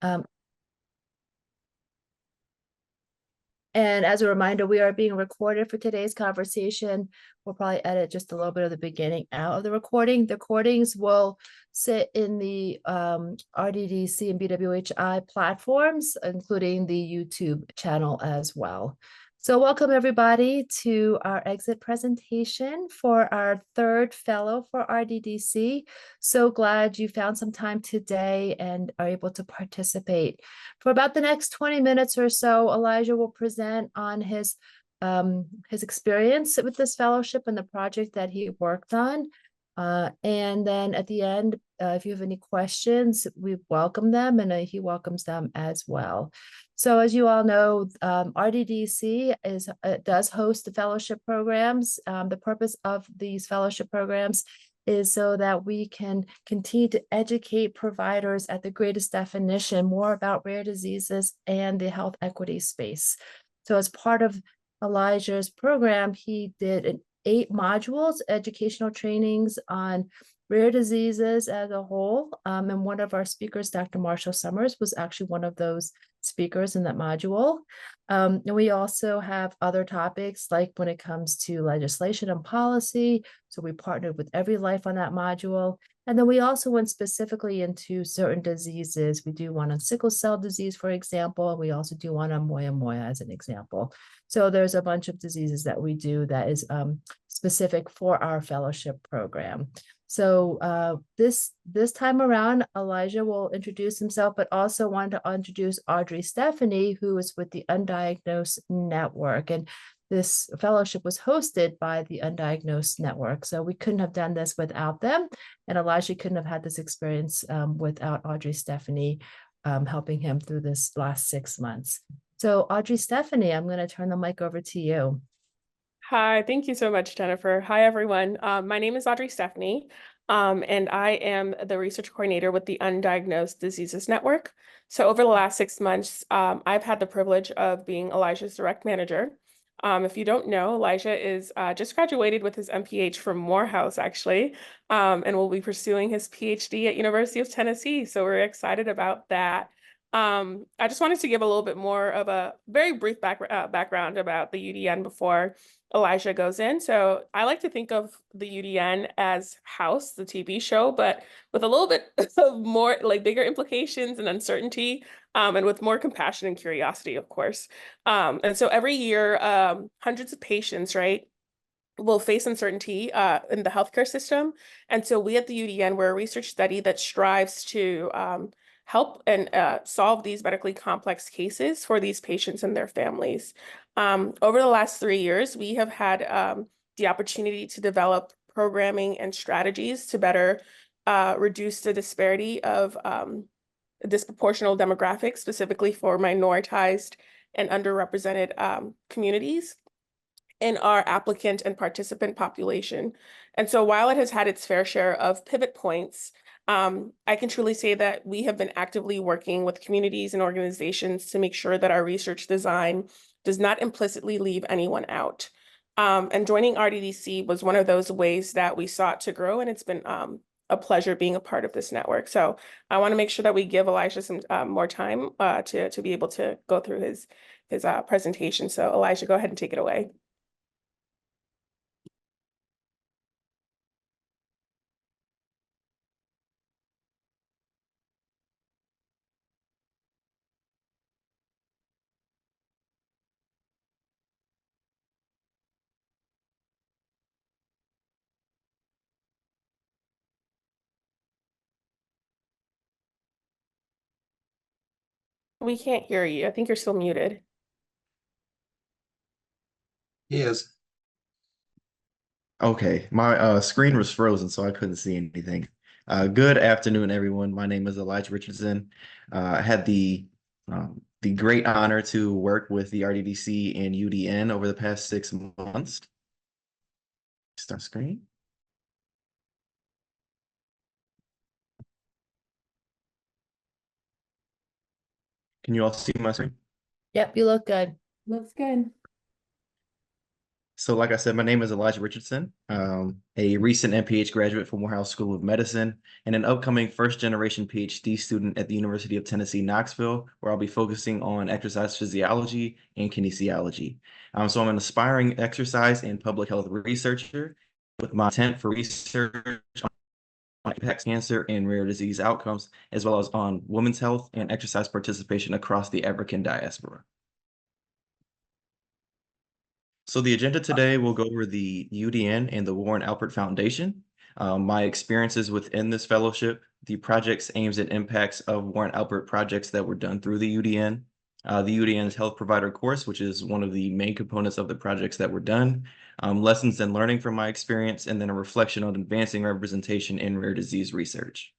Um, and as a reminder, we are being recorded for today's conversation. We'll probably edit just a little bit of the beginning out of the recording. The recordings will sit in the RDDC and BWHI platforms, including the YouTube channel as well. So welcome everybody to our exit presentation for our third fellow for RDDC. So glad you found some time today and are able to participate. For about the next 20 minutes or so, Elijah will present on his experience with this fellowship and the project that he worked on. And then at the end, if you have any questions, we welcome them, and he welcomes them as well. So as you all know, RDDC does host the fellowship programs. The purpose of these fellowship programs is so that we can continue to educate providers at the greatest definition more about rare diseases and the health equity space. So as part of Elijah's program, he did 8 modules, educational trainings on rare diseases as a whole. And one of our speakers, Dr. Marshall Summers, was actually one of those speakers in that module. And we also have other topics like when it comes to legislation and policy. So we partnered with Every Life on that module. And then we also went specifically into certain diseases. We do one on sickle cell disease, for example, and we also do one on moya moya as an example. So there's a bunch of diseases that we do that is specific for our fellowship program. So this time around, Elijah will introduce himself, but also wanted to introduce Audrey Stephanie, who is with the Undiagnosed Network. And this fellowship was hosted by the Undiagnosed Network. So we couldn't have done this without them. And Elijah couldn't have had this experience without Audrey Stephanie helping him through this last 6 months. So Audrey Stephanie, I'm going to turn the mic over to you. Hi, thank you so much, Jennifer. Hi, everyone. My name is Audrey Stephanie, and I am the research coordinator with the Undiagnosed Diseases Network. So over the last 6 months, I've had the privilege of being Elijah's direct manager. If you don't know, Elijah is just graduated with his MPH from Morehouse, actually, and will be pursuing his PhD at University of Tennessee. So we're excited about that. I just wanted to give a little bit more of a very brief background about the UDN before Elijah goes in. So I like to think of the UDN as House, the TV show, but with a little bit of more like bigger implications and uncertainty, and with more compassion and curiosity, of course. And so every year, hundreds of patients, right, will face uncertainty in the healthcare system. And so we at the UDN, we're a research study that strives to help and solve these medically complex cases for these patients and their families. Over the last 3 years, we have had the opportunity to develop programming and strategies to better reduce the disparity of disproportional demographics, specifically for minoritized and underrepresented communities in our applicant and participant population. And so while it has had its fair share of pivot points, I can truly say that we have been actively working with communities and organizations to make sure that our research design does not implicitly leave anyone out. And joining RDDC was one of those ways that we sought to grow, and it's been a pleasure being a part of this network. So I want to make sure that we give Elijah some more time to be able to go through his presentation. So Elijah, go ahead and take it away. We can't hear you. I think you're still muted. Yes. Okay, my screen was frozen, so I couldn't see anything. Good afternoon, everyone. My name is Elijah Richardson. I had the great honor to work with the RDDC and UDN over the past 6 months. Start screen. Can you all see my screen? Yep, you look good. Looks good. So, like I said, my name is Elijah Richardson, a recent MPH graduate from Morehouse School of Medicine, and an upcoming first-generation PhD student at the University of Tennessee, Knoxville, where I'll be focusing on exercise physiology and kinesiology. So, I'm an aspiring exercise and public health researcher with my intent for research on impact cancer and rare disease outcomes, as well as on women's health and exercise participation across the African diaspora. So the agenda today will go over the UDN and the Warren Alpert Foundation, my experiences within this fellowship, the projects, aims, and impacts of Warren Alpert projects that were done through the UDN, the UDN's health provider course, which is one of the main components of the projects that were done, lessons and learning from my experience, and then a reflection on advancing representation in rare disease research.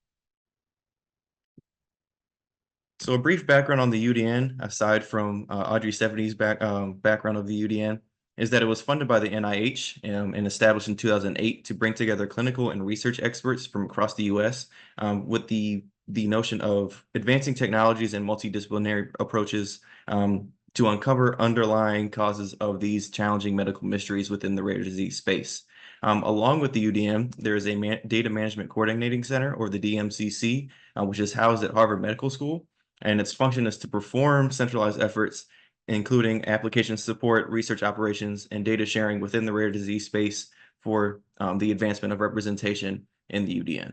So a brief background on the UDN, aside from Audrey Stephanie's background of the UDN, is that it was funded by the NIH and established in 2008 to bring together clinical and research experts from across the U.S. With the notion of advancing technologies and multidisciplinary approaches to uncover underlying causes of these challenging medical mysteries within the rare disease space. Along with the UDN, there is a Data Management Coordinating Center, or the DMCC, which is housed at Harvard Medical School. And its function is to perform centralized efforts, including application support, research operations, and data sharing within the rare disease space for the advancement of representation in the UDN.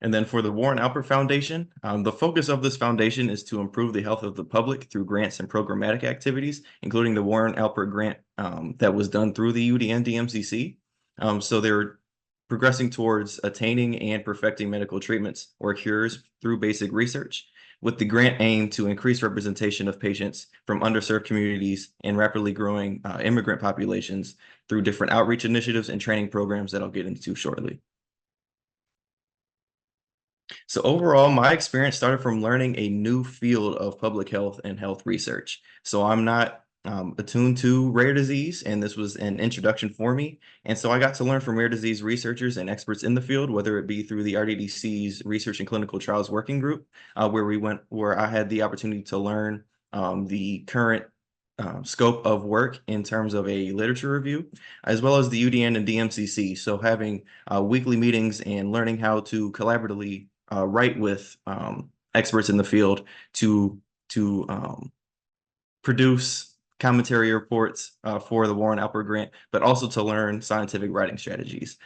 And then for the Warren Alpert Foundation, the focus of this foundation is to improve the health of the public through grants and programmatic activities, including the Warren Alpert grant that was done through the UDN DMCC. So they're progressing towards attaining and perfecting medical treatments or cures through basic research, with the grant aim to increase representation of patients from underserved communities and rapidly growing immigrant populations through different outreach initiatives and training programs that I'll get into shortly. So overall, my experience started from learning a new field of public health and health research. So I'm not attuned to rare disease, and this was an introduction for me. And so I got to learn from rare disease researchers and experts in the field, whether it be through the RDDC's Research and Clinical Trials Working Group, where I had the opportunity to learn the current scope of work in terms of a literature review, as well as the UDN and DMCC. So having weekly meetings and learning how to collaboratively write with experts in the field to produce commentary reports for the Warren Alpert Grant, but also to learn scientific writing strategies.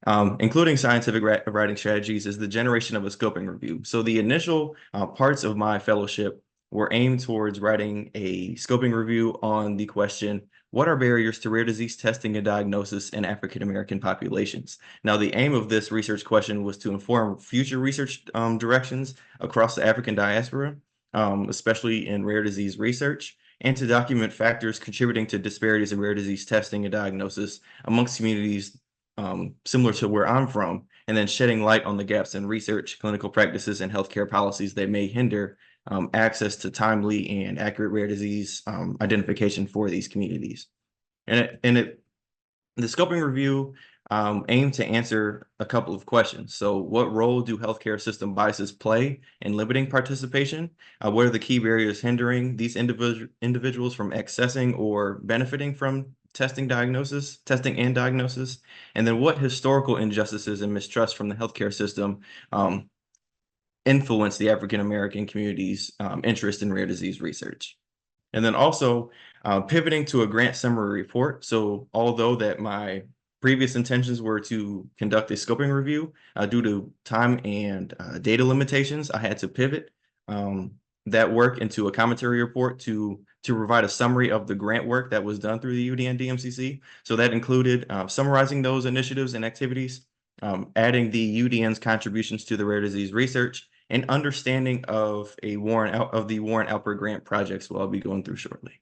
Including scientific writing strategies is the generation of a scoping review. So the initial parts of my fellowship were aimed towards writing a scoping review on the question, what are barriers to rare disease testing and diagnosis in African American populations? Now, the aim of this research question was to inform future research directions across the African diaspora, especially in rare disease research, and to document factors contributing to disparities in rare disease testing and diagnosis amongst communities similar to where I'm from, and then shedding light on the gaps in research, clinical practices, and healthcare policies that may hinder access to timely and accurate rare disease identification for these communities. The scoping review aimed to answer a couple of questions. So what role do healthcare system biases play in limiting participation? What are the key barriers hindering these individuals from accessing or benefiting from testing and diagnosis? And then what historical injustices and mistrust from the healthcare system influence the African American community's interest in rare disease research? And then also pivoting to a grant summary report. So although that my previous intentions were to conduct a scoping review, due to time and data limitations, I had to pivot that work into a commentary report to provide a summary of the grant work that was done through the UDN DMCC. So that included summarizing those initiatives and activities, adding the UDN's contributions to the rare disease research, and understanding of the Warren Alpert grant projects, what I'll be going through shortly.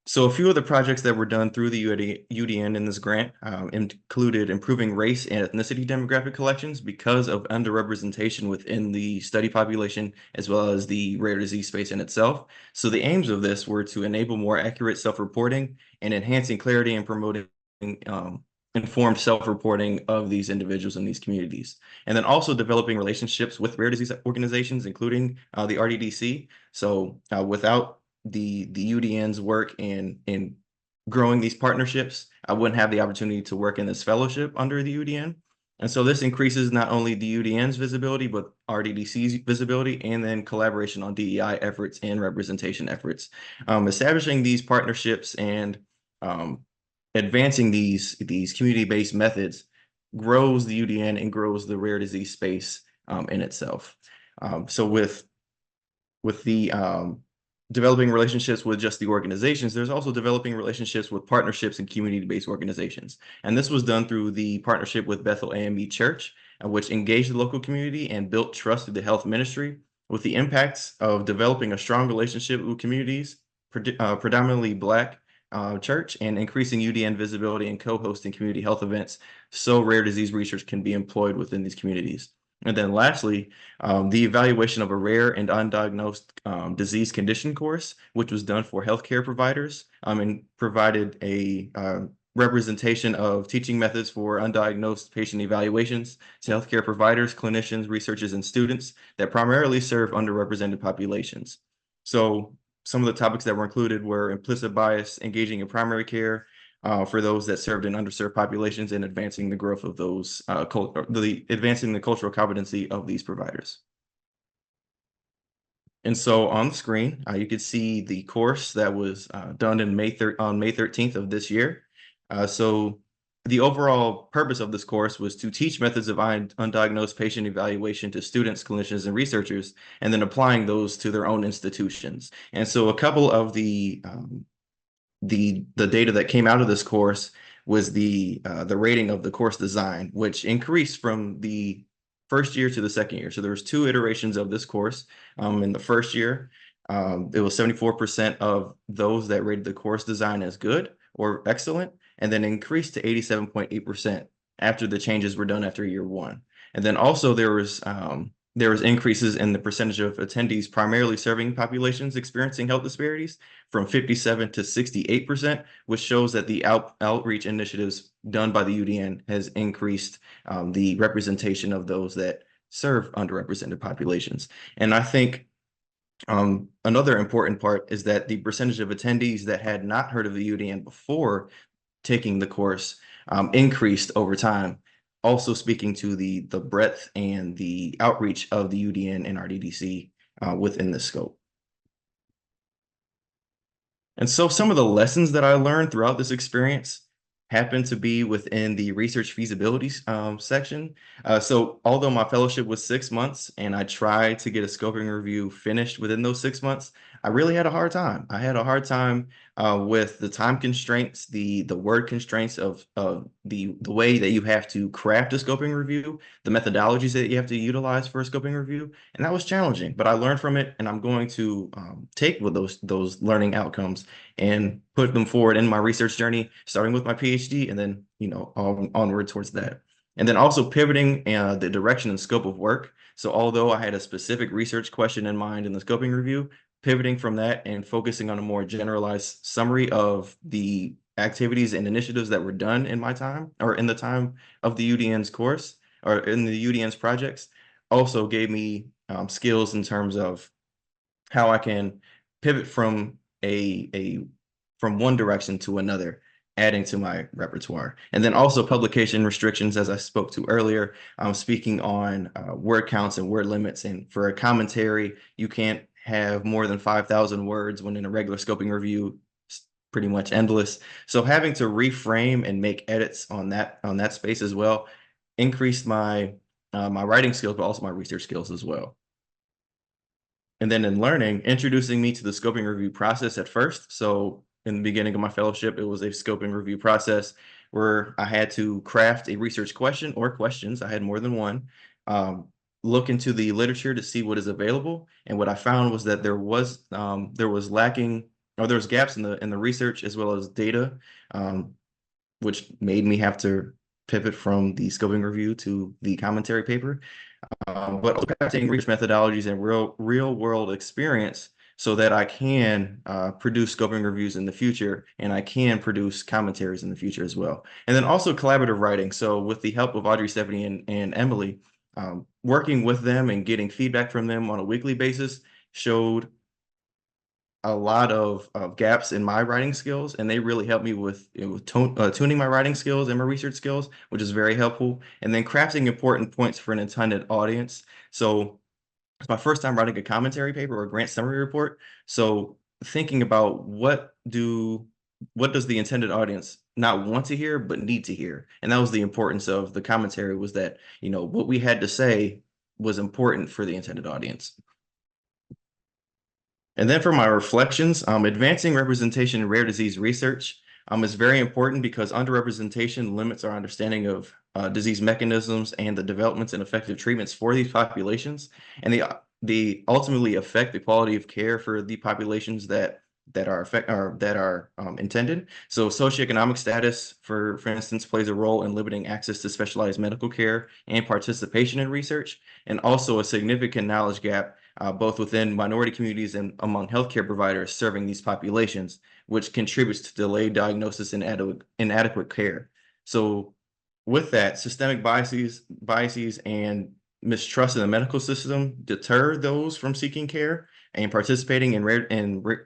So a few of the projects that were done through the UDN in this grant included improving race and ethnicity demographic collections because of underrepresentation within the study population, as well as the rare disease space in itself. So the aims of this were to enable more accurate self-reporting and enhancing clarity and promoting informed self-reporting of these individuals in these communities. And then also developing relationships with rare disease organizations, including the RDDC. So without the UDN's work in growing these partnerships, I wouldn't have the opportunity to work in this fellowship under the UDN. And so this increases not only the UDN's visibility, but RDDC's visibility, and then collaboration on DEI efforts and representation efforts. Establishing these partnerships and advancing these community-based methods grows the UDN and grows the rare disease space in itself. So with the developing relationships with just the organizations, there's also developing relationships with partnerships and community-based organizations. And this was done through the partnership with Bethel AME Church, which engaged the local community and built trust through the health ministry, with the impacts of developing a strong relationship with communities, predominantly Black church, and increasing UDN visibility and co-hosting community health events so rare disease research can be employed within these communities. And then lastly, the evaluation of a rare and undiagnosed disease condition course, which was done for healthcare providers, and provided a representation of teaching methods for undiagnosed patient evaluations to healthcare providers, clinicians, researchers, and students that primarily serve underrepresented populations. So some of the topics that were included were implicit bias, engaging in primary care, for those that served in underserved populations, and advancing the growth of those, advancing the cultural competency of these providers. And so on the screen, you can see the course that was done on May 13th of this year. So the overall purpose of this course was to teach methods of undiagnosed patient evaluation to students, clinicians, and researchers, and then applying those to their own institutions. And so a couple of the data that came out of this course was the rating of the course design, which increased from the first year to the second year. So there was 2 iterations of this course. In the first year, it was 74% of those that rated the course design as good or excellent, and then increased to 87.8% after the changes were done after year 1. And then also there was increases in the percentage of attendees primarily serving populations experiencing health disparities from 57 to 68%, which shows that the outreach initiatives done by the UDN has increased the representation of those that serve underrepresented populations. And I think another important part is that the percentage of attendees that had not heard of the UDN before taking the course increased over time, also speaking to the breadth and the outreach of the UDN and RDDC within this scope. And so some of the lessons that I learned throughout this experience happen to be within the research feasibility section. So although my fellowship was 6 months and I tried to get a scoping review finished within those 6 months, I really had a hard time. I had a hard time with the time constraints, the word constraints of the way that you have to craft a scoping review, the methodologies that you have to utilize for a scoping review, and that was challenging. But I learned from it, and I'm going to take with those learning outcomes and put them forward in my research journey, starting with my PhD, and then onward towards that. And then also pivoting the direction and scope of work. So although I had a specific research question in mind in the scoping review, pivoting from that and focusing on a more generalized summary of the activities and initiatives that were done in my time, or in the time of the UDN's course, or in the UDN's projects, also gave me skills in terms of how I can pivot from from one direction to another, adding to my repertoire. And then also publication restrictions, as I spoke to earlier, speaking on word counts and word limits. And for a commentary, you can't have more than 5,000 words, when in a regular scoping review, it's pretty much endless. So having to reframe and make edits on that space as well increased my my writing skills, but also my research skills as well. And then in learning, introducing me to the scoping review process at first. So in the beginning of my fellowship, it was a scoping review process where I had to craft a research question or questions. I had more than one. Look into the literature to see what is available. And what I found was that there was lacking, or there was gaps in the research as well as data, which made me have to pivot from the scoping review to the commentary paper. But also crafting research methodologies and real world experience so that I can produce scoping reviews in the future, and I can produce commentaries in the future as well. And then also collaborative writing. So with the help of Audrey, Stephanie, and Emily, working with them and getting feedback from them on a weekly basis showed a lot of gaps in my writing skills, and they really helped me with, tuning my writing skills and my research skills, which is very helpful. And then crafting important points for an intended audience. So it's my first time writing a commentary paper or a grant summary report. So thinking about what does the intended audience not want to hear but need to hear, and that was the importance of the commentary, was that what we had to say was important for the intended audience. And then for my reflections, advancing representation in rare disease research is very important because underrepresentation limits our understanding of disease mechanisms and the developments and effective treatments for these populations, and they ultimately affect the quality of care for the populations that are intended. So socioeconomic status, for instance, plays a role in limiting access to specialized medical care and participation in research, and also a significant knowledge gap both within minority communities and among healthcare providers serving these populations, which contributes to delayed diagnosis and inadequate care. So with that, systemic biases and mistrust in the medical system deter those from seeking care and participating in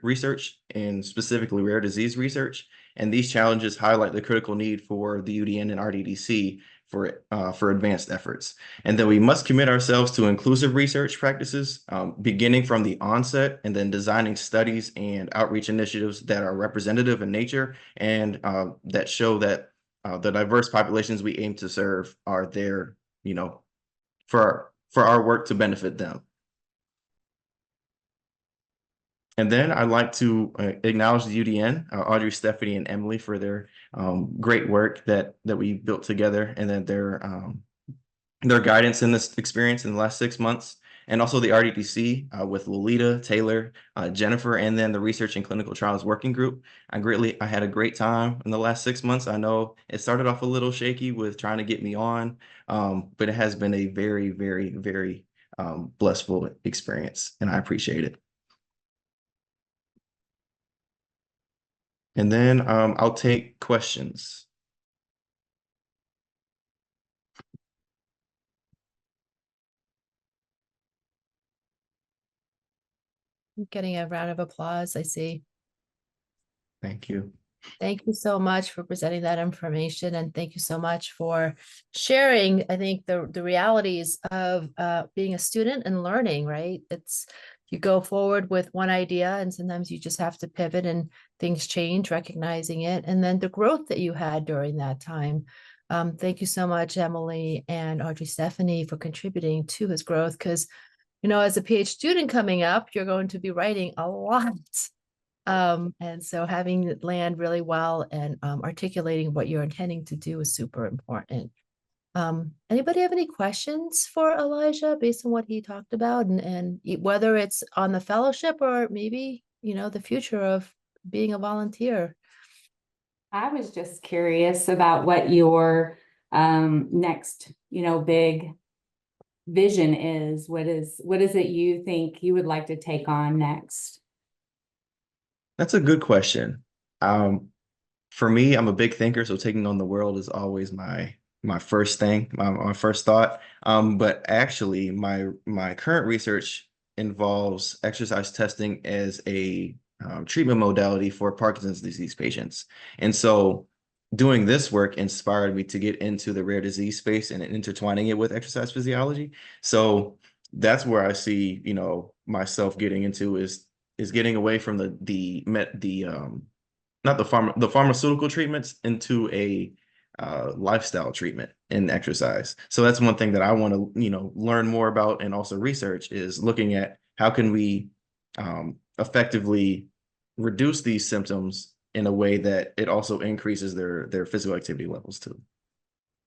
research, and specifically rare disease research. And these challenges highlight the critical need for the UDN and RDDC for advanced efforts. And then we must commit ourselves to inclusive research practices, beginning from the onset, and then designing studies and outreach initiatives that are representative in nature and that show that the diverse populations we aim to serve are there, for our work to benefit them. And then I'd like to acknowledge the UDN, Audrey, Stephanie, and Emily for their great work that we built together, and then their guidance in this experience in the last 6 months, and also the RDDC with Lolita, Taylor, Jennifer, and then the Research and Clinical Trials Working Group. I had a great time in the last 6 months. I know it started off a little shaky with trying to get me on, but it has been a very, very, very blissful experience, and I appreciate it. And then I'll take questions. I'm getting a round of applause, I see. Thank you. Thank you so much for presenting that information, and thank you so much for sharing, I think, the realities of being a student and learning, right? You go forward with one idea, and sometimes you just have to pivot and things change, recognizing it, and then the growth that you had during that time. Thank you so much, Emily and Audrey Stephanie, for contributing to his growth, because, as a PhD student coming up, you're going to be writing a lot. And so having it land really well and articulating what you're intending to do is super important. Anybody have any questions for Elijah based on what he talked about, and whether it's on the fellowship or maybe, the future of being a volunteer? I was just curious about what your next, big vision is. What is it you think you would like to take on next? That's a good question. For me, I'm a big thinker, so taking on the world is always my first thing, my first thought. But actually, my current research involves exercise testing as a treatment modality for Parkinson's disease patients. And so doing this work inspired me to get into the rare disease space and intertwining it with exercise physiology. So that's where I see, myself getting into is getting away from the pharmaceutical treatments into a lifestyle treatment in exercise. So that's one thing that I want to, learn more about, and also research, is looking at how can we effectively reduce these symptoms in a way that it also increases their physical activity levels too.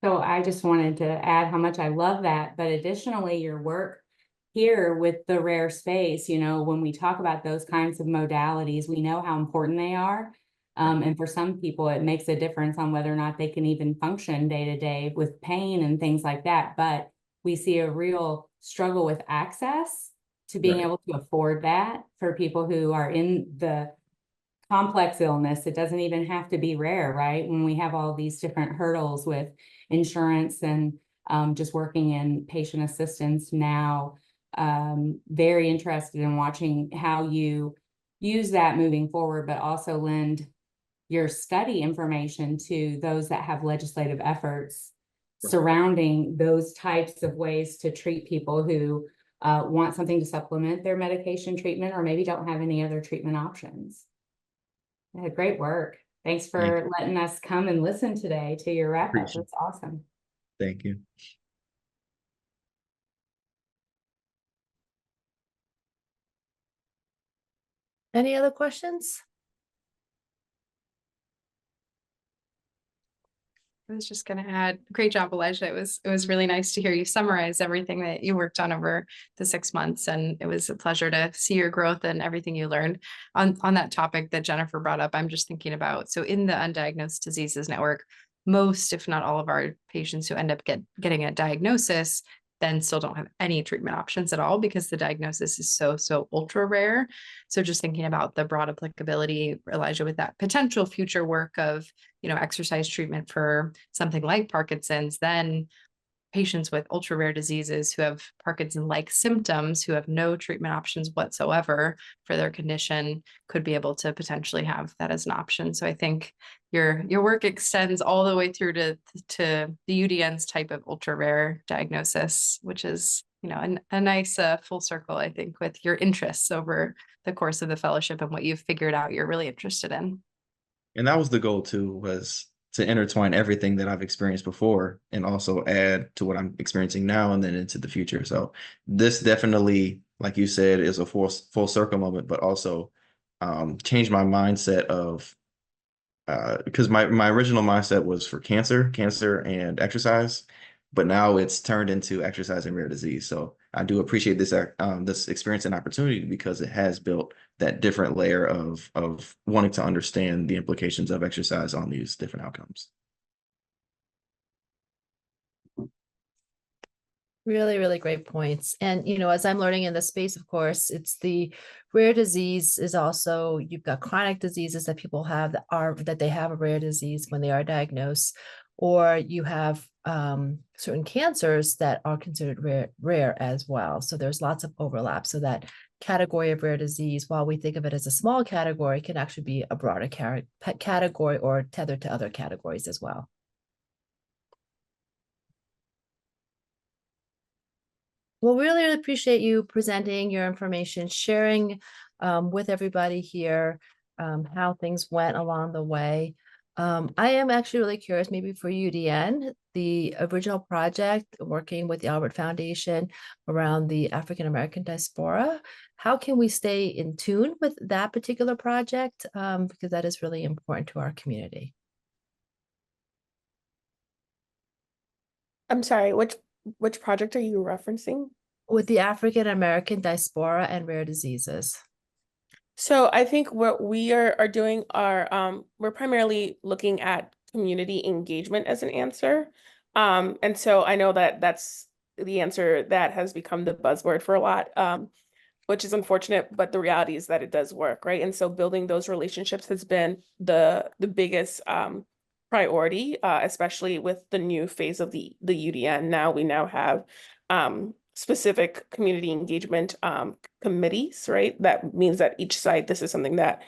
So I just wanted to add how much I love that, but additionally, your work here with the rare space, when we talk about those kinds of modalities, we know how important they are. And for some people, it makes a difference on whether or not they can even function day to day with pain and things like that. But we see a real struggle with access to being able to afford that for people who are in the complex illness. It doesn't even have to be rare, right? When we have all these different hurdles with insurance and just working in patient assistance now, very interested in watching how you use that moving forward, but also lend your study information to those that have legislative efforts surrounding those types of ways to treat people who want something to supplement their medication treatment or maybe don't have any other treatment options. Great work. Thanks for letting us come and listen today to your wrap up. That's awesome. Thank you. Any other questions? I was just going to add, great job, Elijah. It was really nice to hear you summarize everything that you worked on over the 6 months, and it was a pleasure to see your growth and everything you learned. On that topic that Jennifer brought up, I'm just thinking about, so in the Undiagnosed Diseases Network, most, if not all of our patients who end up getting a diagnosis then still don't have any treatment options at all because the diagnosis is so ultra rare. So just thinking about the broad applicability, Elijah, with that potential future work of, exercise treatment for something like Parkinson's, then patients with ultra rare diseases who have Parkinson-like symptoms, who have no treatment options whatsoever for their condition, could be able to potentially have that as an option. So I think your work extends all the way through to the UDN's type of ultra rare diagnosis, which is, a nice full circle, I think, with your interests over the course of the fellowship and what you've figured out you're really interested in. And that was the goal too, was to intertwine everything that I've experienced before and also add to what I'm experiencing now and then into the future. So this definitely, like you said, is a full circle moment, but also changed my mindset of because my original mindset was for cancer and exercise, but now it's turned into exercise and rare disease. So I do appreciate this this experience and opportunity because it has built that different layer of wanting to understand the implications of exercise on these different outcomes. Really, really great points. And, as I'm learning in the space, of course, it's the rare disease is also, you've got chronic diseases that people have that they have a rare disease when they are diagnosed, or you have certain cancers that are considered rare as well. So there's lots of overlap. So that category of rare disease, while we think of it as a small category, can actually be a broader category or tethered to other categories as well. Well, we really appreciate you presenting your information, sharing with everybody here how things went along the way. I am actually really curious, maybe for UDN, the original project working with the Albert Foundation around the African American diaspora. How can we stay in tune with that particular project? Because that is really important to our community. I'm sorry, which project are you referencing? With the African American diaspora and rare diseases. So I think what we are doing are we're primarily looking at community engagement as an answer. And so I know that that's the answer that has become the buzzword for a lot, which is unfortunate, but the reality is that it does work, right? And so building those relationships has been the biggest priority, especially with the new phase of the UDN. We now have specific community engagement committees, right? That means that each site, this is something that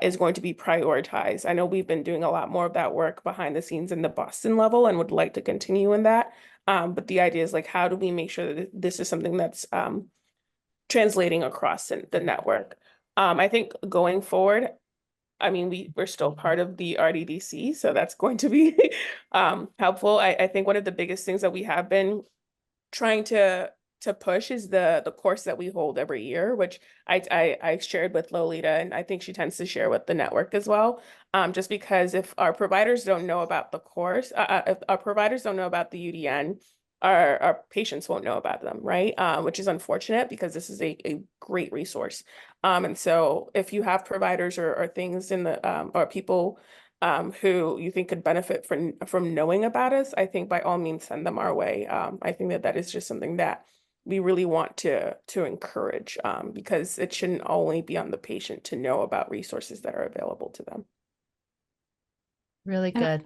is going to be prioritized. I know we've been doing a lot more of that work behind the scenes in the Boston level and would like to continue in that. But the idea is like, how do we make sure that this is something that's translating across the network? I think going forward, I mean, we're still part of the RDDC, so that's going to be helpful. I think one of the biggest things that we have been trying to push is the course that we hold every year, which I shared with Lolita, and I think she tends to share with the network as well. Just because if our providers don't know about the course, if our providers don't know about the UDN, our patients won't know about them, right? Which is unfortunate because this is a great resource. And so if you have providers or things in the or people who you think could benefit from knowing about us, I think by all means send them our way. I think that is just something that we really want to encourage because it shouldn't only be on the patient to know about resources that are available to them. Really good.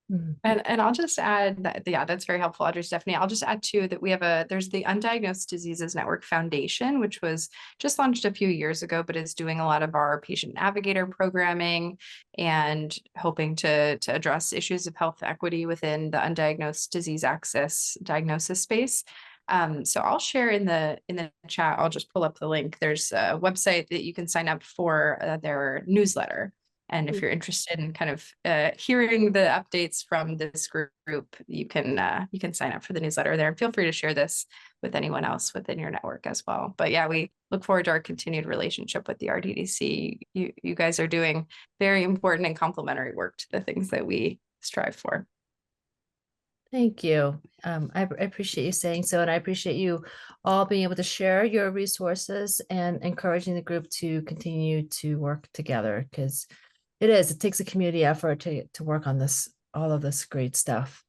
Mhm. And I'll just add that, yeah, that's very helpful, Audrey, Stephanie. I'll just add too that we have there's the Undiagnosed Diseases Network Foundation, which was just launched a few years ago, but is doing a lot of our patient navigator programming and hoping to address issues of health equity within the undiagnosed disease access diagnosis space. So I'll share in the chat, I'll just pull up the link. There's a website that you can sign up for their newsletter. And if you're interested in kind of hearing the updates from this group, you can sign up for the newsletter there. And feel free to share this with anyone else within your network as well. But yeah, we look forward to our continued relationship with the RDDC. You guys are doing very important and complementary work to the things that we strive for. Thank you. I appreciate you saying so, and I appreciate you all being able to share your resources and encouraging the group to continue to work together, because it takes a community effort to work on this, all of this great stuff.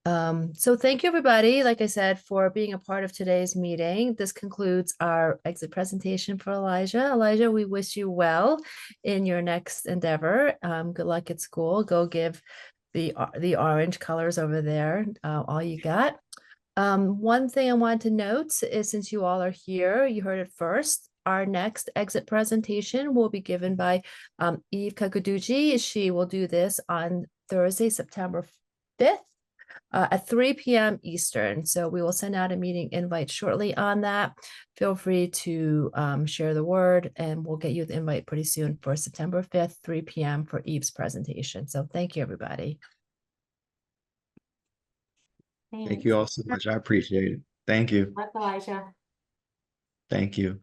So thank you, everybody, like I said, for being a part of today's meeting. This concludes our exit presentation for Elijah. Elijah, we wish you well in your next endeavor. Good luck at school. Go give the orange colors over there all you got. One thing I want to note is, since you all are here, you heard it first. Our next exit presentation will be given by Eve Kakaduji. She will do this on Thursday, September 5th at 3 p.m. Eastern. So we will send out a meeting invite shortly on that. Feel free to share the word, and we'll get you the invite pretty soon for September 5th, 3 p.m. for Eve's presentation. So thank you, everybody. Thank you all so much. I appreciate it. Thank you. Elijah. Thank you.